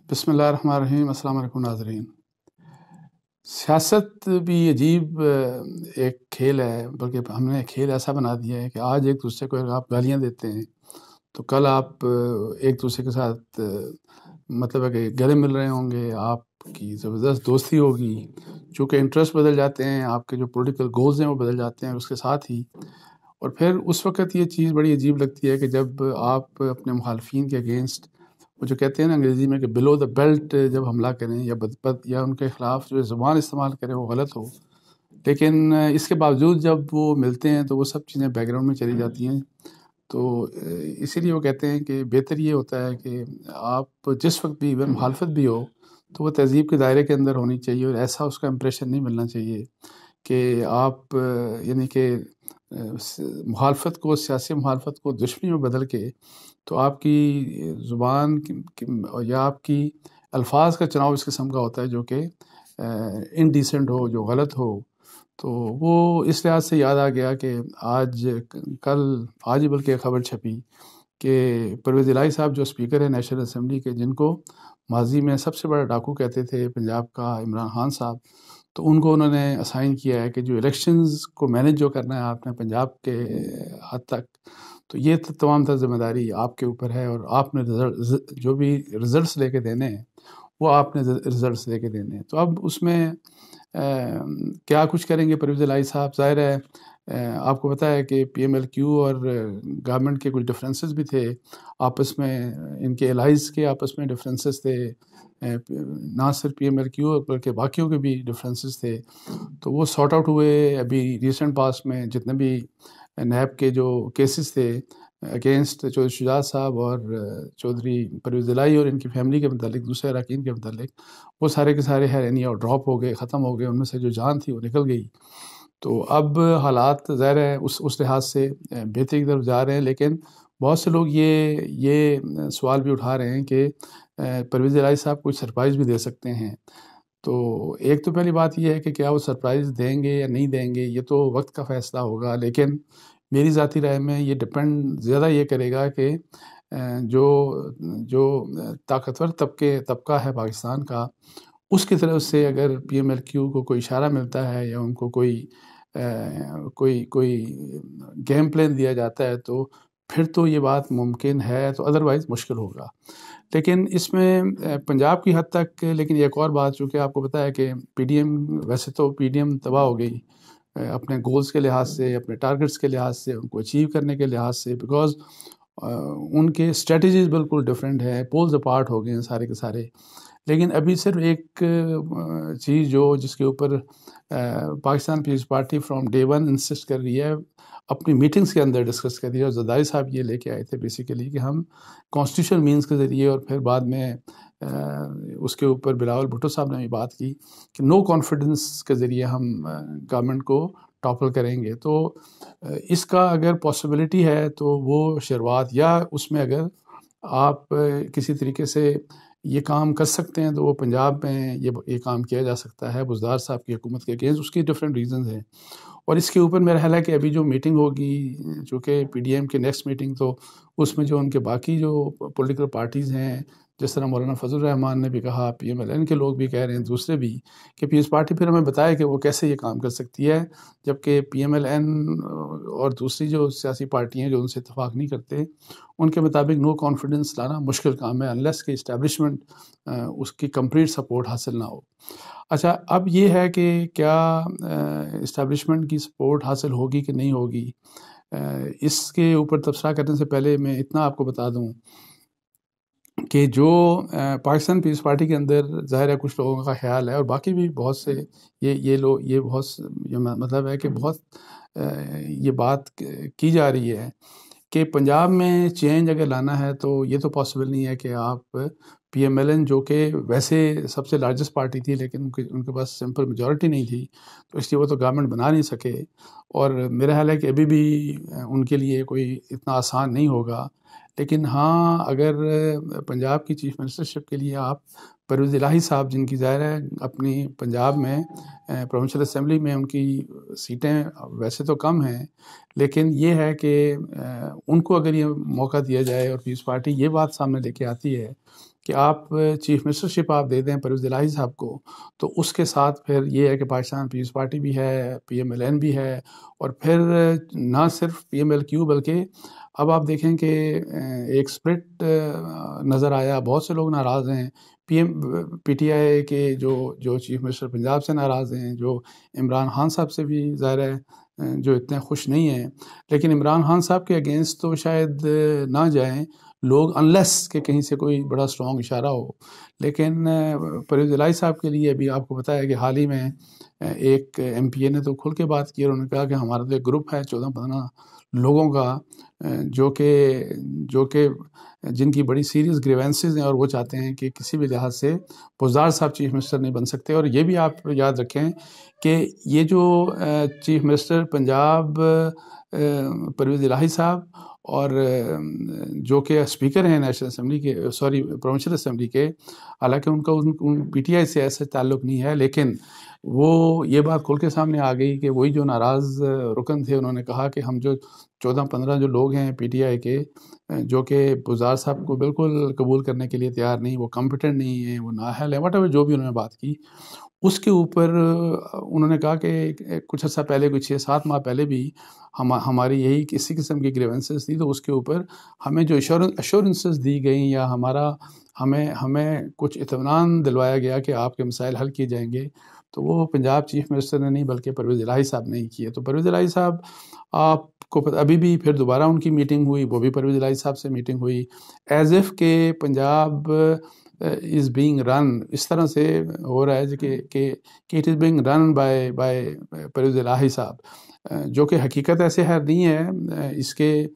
بسم اللہ الرحمن الرحیم. السلام علیکم ناظرین. سیاست بھی عجیب ایک کھیل ہے، بلکہ ہم نے کھیل ایسا بنا دیا ہے کہ آج ایک دوسرے کو آپ گالیاں دیتے ہیں تو کل آپ ایک دوسرے کے ساتھ مطلب ہے کہ گلے مل رہے ہوں گے، آپ کی زبردست دوستی ہوگی. چونکہ انٹرسٹ بدل جاتے ہیں، آپ کے جو پولیٹیکل گولز ہیں وہ بدل جاتے ہیں اس کے ساتھ ہی. اور پھر اس وقت یہ چیز بڑی عجیب لگتی ہے کہ جب آپ اپنے مخالفین کے اگینسٹ، وہ جو کہتے ہیں نا انگریزی میں کہ بلو دا بیلٹ جب حملہ کریں یا ان کے خلاف جو زبان استعمال کریں وہ غلط ہو، لیکن اس کے باوجود جب وہ ملتے ہیں تو وہ سب چیزیں بیک گراؤنڈ میں چلی جاتی ہیں. تو اسی لیے وہ کہتے ہیں کہ بہتر یہ ہوتا ہے کہ آپ جس وقت بھی ایون مخالفت بھی ہو تو وہ تہذیب کے دائرے کے اندر ہونی چاہیے، اور ایسا اس کا امپریشن نہیں ملنا چاہیے کہ آپ یعنی کہ مخالفت کو، سیاسی مخالفت کو دشمنی میں بدل کے تو آپ کی زبان یا آپ کی الفاظ کا چناؤ اس قسم کا ہوتا ہے جو کہ انڈیسنٹ ہو، جو غلط ہو. تو وہ اس لحاظ سے یاد آ گیا کہ آج ہی بلکہ خبر چھپی کہ پرویز الہی صاحب جو اسپیکر ہیں نیشنل اسمبلی کے، جن کو ماضی میں سب سے بڑا ڈاکو کہتے تھے پنجاب کا عمران خان صاحب، تو ان کو انہوں نے اسائن کیا ہے کہ جو الیکشنز کو مینیج جو کرنا ہے آپ نے پنجاب کے حد تک، تو یہ تمام تر ذمہ داری آپ کے اوپر ہے، اور آپ نے جو بھی ریزلٹس لے کے دینے ہیں وہ آپ نے ریزلٹس لے کے دینے ہیں. تو اب اس میں کیا کچھ کریں گے پرویز الہی صاحب؟ ظاہر ہے آپ کو پتہ ہے کہ پی ایم ایل کیو اور گورنمنٹ کے کچھ ڈفرینسز بھی تھے آپس میں، ان کے الائز کے آپس میں ڈفرینسز تھے، نہ صرف پی ایم ایل کیو بلکہ باقیوں کے بھی ڈفرینسز تھے. تو وہ سارٹ آؤٹ ہوئے. ابھی ریسنٹ پاس میں جتنے بھی نیب کے جو کیسز تھے اگینسٹ چودھری شجاعت صاحب اور چودھری پرویز الہی اور ان کی فیملی کے متعلق، دوسرے اراکین کے متعلق، وہ سارے کے سارے اینی اور ڈراپ ہو گئے، ختم ہو گئے، ان میں سے جو جان تھی وہ نکل گئی. تو اب حالات ظاہر ہے اس لحاظ سے بہتری کی طرف جا رہے ہیں، لیکن بہت سے لوگ یہ سوال بھی اٹھا رہے ہیں کہ پرویز الہی صاحب کوئی سرپرائز بھی دے سکتے ہیں. تو ایک تو پہلی بات یہ ہے کہ کیا وہ سرپرائز دیں گے یا نہیں دیں گے، یہ تو وقت کا فیصلہ ہوگا. لیکن میری ذاتی رائے میں یہ ڈپینڈ زیادہ یہ کرے گا کہ جو طاقتور طبقہ ہے پاکستان کا، اس کی طرف سے اگر پی ایم ایل کیو کو کوئی اشارہ ملتا ہے یا ان کو کوئی گیم پلان دیا جاتا ہے تو پھر تو یہ بات ممکن ہے، تو ادروائز مشکل ہوگا. لیکن اس میں پنجاب کی حد تک، لیکن ایک اور بات، چونکہ آپ کو پتہ ہے کہ پی ڈی ایم، ویسے تو پی ڈی ایم تباہ ہو گئی اپنے گولز کے لحاظ سے، اپنے ٹارگٹس کے لحاظ سے، ان کو اچیو کرنے کے لحاظ سے، بیکاز ان کے اسٹریٹجیز بالکل ڈفرینٹ ہیں، پولز اپارٹ ہو گئے ہیں سارے کے سارے. لیکن ابھی صرف ایک چیز جس کے اوپر Pakistan Peoples Party from day one insist کر رہی ہے، اپنی میٹنگز کے اندر ڈسکس کر رہی ہے، اور زرداری صاحب یہ لے کے آئے تھے بیسیکلی کہ ہم کانسٹیٹیوشنل مینز کے ذریعے، اور پھر بعد میں اس کے اوپر بلاول بھٹو صاحب نے بھی بات کی کہ نو کانفیڈنس کے ذریعے ہم گورنمنٹ کو ٹاپل کریں گے. تو اس کا اگر پاسبلٹی ہے تو وہ شروعات، یا اس میں اگر آپ کسی طریقے سے یہ کام کر سکتے ہیں تو وہ پنجاب میں یہ کام کیا جا سکتا ہے بزدار صاحب کی حکومت کے اگینسٹ. اس کی ڈفرینٹ ریزنز ہیں، اور اس کے اوپر میرا خیال ہے کہ ابھی جو میٹنگ ہوگی، چونکہ پی ڈی ایم کی نیکسٹ میٹنگ، تو اس میں جو ان کے باقی جو پولیٹیکل پارٹیز ہیں، جس طرح مولانا فضل الرحمان نے بھی کہا، پی ایم ایل این کے لوگ بھی کہہ رہے ہیں، دوسرے بھی، کہ پیپلز پارٹی پھر ہمیں بتائے کہ وہ کیسے یہ کام کر سکتی ہے، جبکہ پی ایم ایل این اور دوسری جو سیاسی پارٹیاں جو ان سے اتفاق نہیں کرتے، ان کے مطابق نو کانفیڈنس لانا مشکل کام ہے، انلیس کہ اسٹیبلشمنٹ اس کی کمپلیٹ سپورٹ حاصل نہ ہو. اچھا، اب یہ ہے کہ کیا اسٹیبلشمنٹ کی سپورٹ حاصل ہوگی کہ نہیں ہوگی. اس کے اوپر تبصرہ کرنے سے پہلے میں اتنا آپ کو بتا دوں کہ جو پاکستان پیپلز پارٹی کے اندر ظاہر ہے کچھ لوگوں کا خیال ہے، اور باقی بھی بہت سے یہ مطلب ہے کہ بہت یہ بات کی جا رہی ہے کہ پنجاب میں چینج اگر لانا ہے تو یہ تو پاسبل نہیں ہے کہ آپ پی ایم ایل این، جو کہ ویسے سب سے لارجسٹ پارٹی تھی لیکن ان کے پاس سمپل میجورٹی نہیں تھی، تو اس لیے وہ تو گورنمنٹ بنا نہیں سکے. اور میرا خیال ہے کہ ابھی بھی ان کے لیے کوئی اتنا آسان نہیں ہوگا. لیکن ہاں، اگر پنجاب کی چیف منسٹرشپ کے لیے آپ پرویز الہی صاحب جن کی ظاہر ہے اپنی پنجاب میں پروونشل اسمبلی میں ان کی سیٹیں ویسے تو کم ہیں، لیکن یہ ہے کہ ان کو اگر یہ موقع دیا جائے اور پیپلز پارٹی یہ بات سامنے لے کے آتی ہے کہ آپ چیف منسٹرشپ آپ دے دیں پرویز الہی صاحب کو، تو اس کے ساتھ پھر یہ ہے کہ پاکستان پیپلز پارٹی بھی ہے، PMLN بھی ہے، اور پھر نہ صرف PMLQ بلکہ اب آپ دیکھیں کہ ایک سپرٹ نظر آیا، بہت سے لوگ ناراض ہیں PTI کے جو چیف منسٹر پنجاب سے ناراض ہیں، جو عمران خان صاحب سے بھی ظاہر ہے جو اتنے خوش نہیں ہیں، لیکن عمران خان صاحب کے اگینسٹ تو شاید نہ جائیں لوگ انلیس کہ کہیں سے کوئی بڑا اسٹرانگ اشارہ ہو، لیکن پرویز الہی صاحب کے لیے ابھی آپ کو پتہ ہے کہ حال ہی میں ایک MPA نے تو کھل کے بات کی اور انہوں نے کہا کہ ہمارا تو ایک گروپ ہے 14-15 لوگوں کا جو کہ جن کی بڑی سیریس گریوینسز ہیں اور وہ چاہتے ہیں کہ کسی بھی لحاظ سے بزدار صاحب چیف منسٹر نہیں بن سکتے۔ اور یہ بھی آپ یاد رکھیں کہ یہ جو چیف منسٹر پنجاب پرویز الہی صاحب اور جو کہ اسپیکر ہیں نیشنل اسمبلی کے پروونشل اسمبلی کے، حالانکہ ان کا PTI سے ایسا تعلق نہیں ہے، لیکن وہ یہ بات کھل کے سامنے آ گئی کہ وہی جو ناراض رکن تھے انہوں نے کہا کہ ہم جو 14-15 جو لوگ ہیں PTI کے جو کہ بزدار صاحب کو بالکل قبول کرنے کے لیے تیار نہیں، وہ کمپیٹنٹ نہیں ہیں، وہ نااہل ہیں، واٹ ایور جو بھی انہوں نے بات کی، اس کے اوپر انہوں نے کہا کہ کچھ عرصہ پہلے، کچھ 6-7 ماہ پہلے بھی ہماری یہی کسی قسم کی گریونسز تھی، تو اس کے اوپر ہمیں جو ایشورنسز دی گئیں یا ہمیں کچھ اطمینان دلوایا گیا کہ آپ کے مسائل حل کیے جائیں گے، تو وہ پنجاب چیف منسٹر نے نہیں بلکہ پرویز الہی صاحب نے ہی کیے۔ تو پرویز الہی صاحب آپ کو ابھی بھی پھر دوبارہ ان کی میٹنگ ہوئی، وہ بھی پرویز الہی صاحب سے میٹنگ ہوئی، ایز ایف کہ پنجاب از بینگ رن، اس طرح سے ہو رہا ہے کہ it is being run by Pervaiz Elahi صاحب، جو کہ حقیقت ایسے ہے نہیں ہے۔ اس کے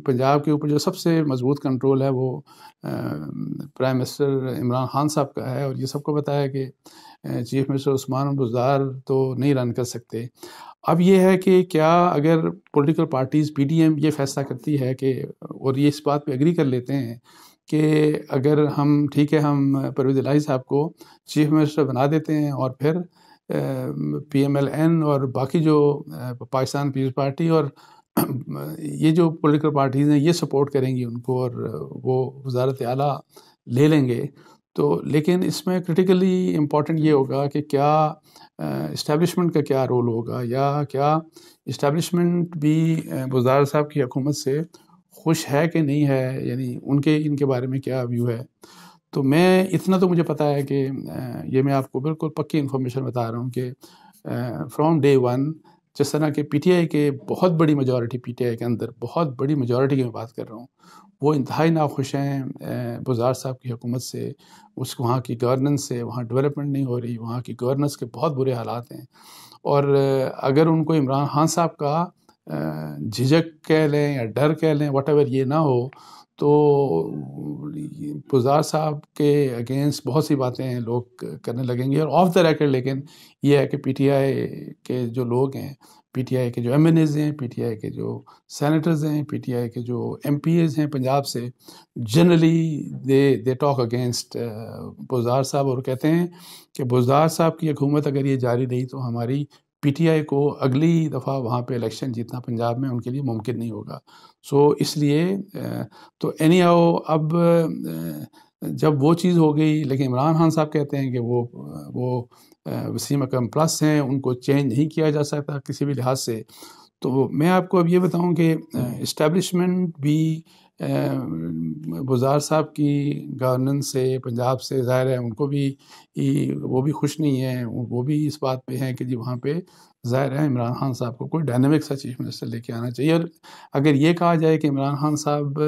پنجاب کے اوپر جو سب سے مضبوط کنٹرول ہے وہ پرائم منسٹر عمران خان صاحب کا ہے، اور یہ سب کو پتہ ہے کہ چیف منسٹر عثمان بزدار تو نہیں رن کر سکتے۔ اب یہ ہے کہ کیا اگر پولیٹیکل پارٹیز PDM یہ فیصلہ کرتی ہے کہ، اور یہ اس بات پہ ایگری کر لیتے ہیں کہ اگر ہم ٹھیک ہے ہم پرویز الہی صاحب کو چیف منسٹر بنا دیتے ہیں اور پھر PMLN اور باقی جو پاکستان پیپلز پارٹی اور یہ جو پولیٹیکل پارٹیز ہیں یہ سپورٹ کریں گی ان کو اور وہ وزارت اعلیٰ لے لیں گے، تو لیکن اس میں کرٹیکلی امپورٹنٹ یہ ہوگا کہ کیا اسٹیبلشمنٹ کا کیا رول ہوگا، یا کیا اسٹیبلشمنٹ بھی بزدار صاحب کی حکومت سے خوش ہے کہ نہیں ہے، یعنی ان کے بارے میں کیا ویو ہے۔ تو میں اتنا تو مجھے پتا ہے کہ یہ میں آپ کو بالکل پکی انفارمیشن بتا رہا ہوں کہ فرام ڈے ون جس طرح کہ PTI کے بہت بڑی میجورٹی PTI کے اندر، بہت بڑی میجورٹی کی میں بات کر رہا ہوں، وہ انتہائی ناخوش ہیں بزدار صاحب کی حکومت سے، وہاں کی گورننس سے، وہاں ڈیولپمنٹ نہیں ہو رہی، وہاں کی گورننس کے بہت برے حالات ہیں، اور اگر ان کو عمران خان صاحب کا جھجک کہہ لیں یا ڈر کہہ لیں، واٹ ایور یہ نہ ہو، تو بزدار صاحب کے اگینسٹ بہت سی باتیں لوگ کرنے لگیں گے، اور آف دا ریکرڈ لیکن یہ ہے کہ PTI کے جو لوگ ہیں، PTI کے جو MNAs ہیں، PTI کے جو سینیٹرز ہیں، PTI کے جو MPAs ہیں پنجاب سے، generally they talk against Buzdar صاحب، اور کہتے ہیں کہ بزدار صاحب کی حکومت اگر یہ جاری رہی تو ہماری PTI کو اگلی دفعہ وہاں پہ الیکشن جیتنا پنجاب میں ان کے لیے ممکن نہیں ہوگا۔ سو اس لیے تو اینی ہاؤ اب جب وہ چیز ہو گئی، لیکن عمران خان صاحب کہتے ہیں کہ وہ وسیم اکرم پلس ہیں، ان کو چینج نہیں کیا جا سکتا کسی بھی لحاظ سے۔ تو میں آپ کو اب یہ بتاؤں کہ اسٹیبلشمنٹ بھی بزدار صاحب کی گورننس سے پنجاب سے ظاہر ہے ان کو بھی وہ بھی خوش نہیں ہیں، وہ بھی اس بات پہ ہیں کہ جی وہاں پہ ظاہر ہے عمران خان صاحب کو کوئی ڈائنامک سا چیف منسٹر لے کے آنا چاہیے۔ اور اگر یہ کہا جائے کہ عمران خان صاحب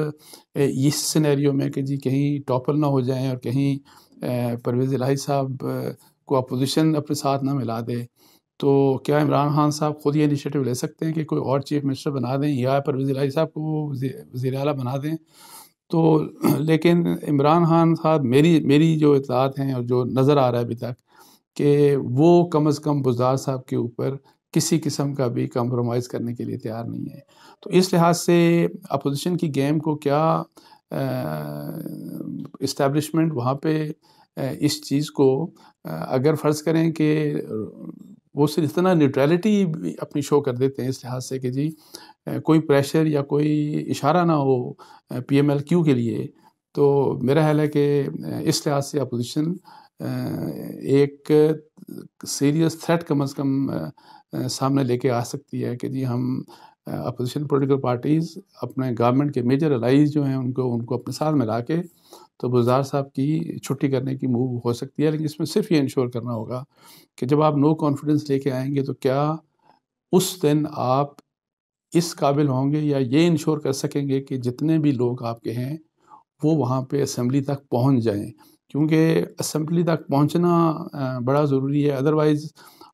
اس سینیریو میں کہ جی کہیں ٹاپل نہ ہو جائیں اور کہیں پرویز الہی صاحب کو اپوزیشن اپنے ساتھ نہ ملا دے، تو کیا عمران خان صاحب خود یہ انیشیٹو لے سکتے ہیں کہ کوئی اور چیف منسٹر بنا دیں یا پرویز الہی صاحب کو وزیر اعلیٰ بنا دیں؟ تو لیکن عمران خان صاحب میری جو اطلاعات ہیں اور جو نظر آ رہا ہے ابھی تک کہ وہ کم از کم بزدار صاحب کے اوپر کسی قسم کا بھی کمپرومائز کرنے کے لیے تیار نہیں ہے۔ تو اس لحاظ سے اپوزیشن کی گیم کو کیا اسٹیبلشمنٹ وہاں پہ اس چیز کو اگر فرض کریں کہ وہ صرف اتنا نیوٹرلٹی اپنی شو کر دیتے ہیں اس لحاظ سے کہ جی کوئی پریشر یا کوئی اشارہ نہ ہو پی ایم ایل کیو کے لیے، تو میرا خیال ہے کہ اس لحاظ سے اپوزیشن ایک سیریس تھریٹ کم از کم سامنے لے کے آ سکتی ہے کہ جی ہم اپوزیشن پولیٹیکل پارٹیز اپنے گورنمنٹ کے میجر الائز جو ہیں ان کو اپنے ساتھ ملا کے تو بزدار صاحب کی چھٹی کرنے کی موو ہو سکتی ہے، لیکن اس میں صرف یہ انشور کرنا ہوگا کہ جب آپ نو کانفیڈنس لے کے آئیں گے تو کیا اس دن آپ اس قابل ہوں گے یا یہ انشور کر سکیں گے کہ جتنے بھی لوگ آپ کے ہیں وہ وہاں پہ اسمبلی تک پہنچ جائیں، کیونکہ اسمبلی تک پہنچنا بڑا ضروری ہے۔ ادروائز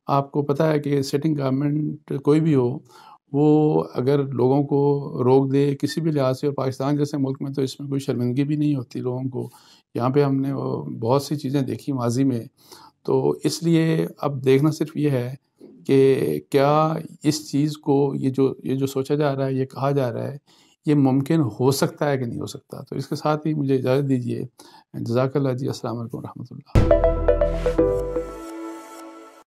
آپ کو پتہ ہے کہ سٹنگ گورنمنٹ کوئی بھی ہو وہ اگر لوگوں کو روک دے کسی بھی لحاظ سے، اور پاکستان جیسے ملک میں تو اس میں کوئی شرمندگی بھی نہیں ہوتی لوگوں کو، یہاں پہ ہم نے بہت سی چیزیں دیکھی ماضی میں، تو اس لیے اب دیکھنا صرف یہ ہے کہ کیا اس چیز کو یہ جو سوچا جا رہا ہے، یہ کہا جا رہا ہے، یہ ممکن ہو سکتا ہے کہ نہیں ہو سکتا۔ تو اس کے ساتھ ہی مجھے اجازت دیجیے، جزاک اللہ جی، السلام علیکم و رحمۃ اللہ۔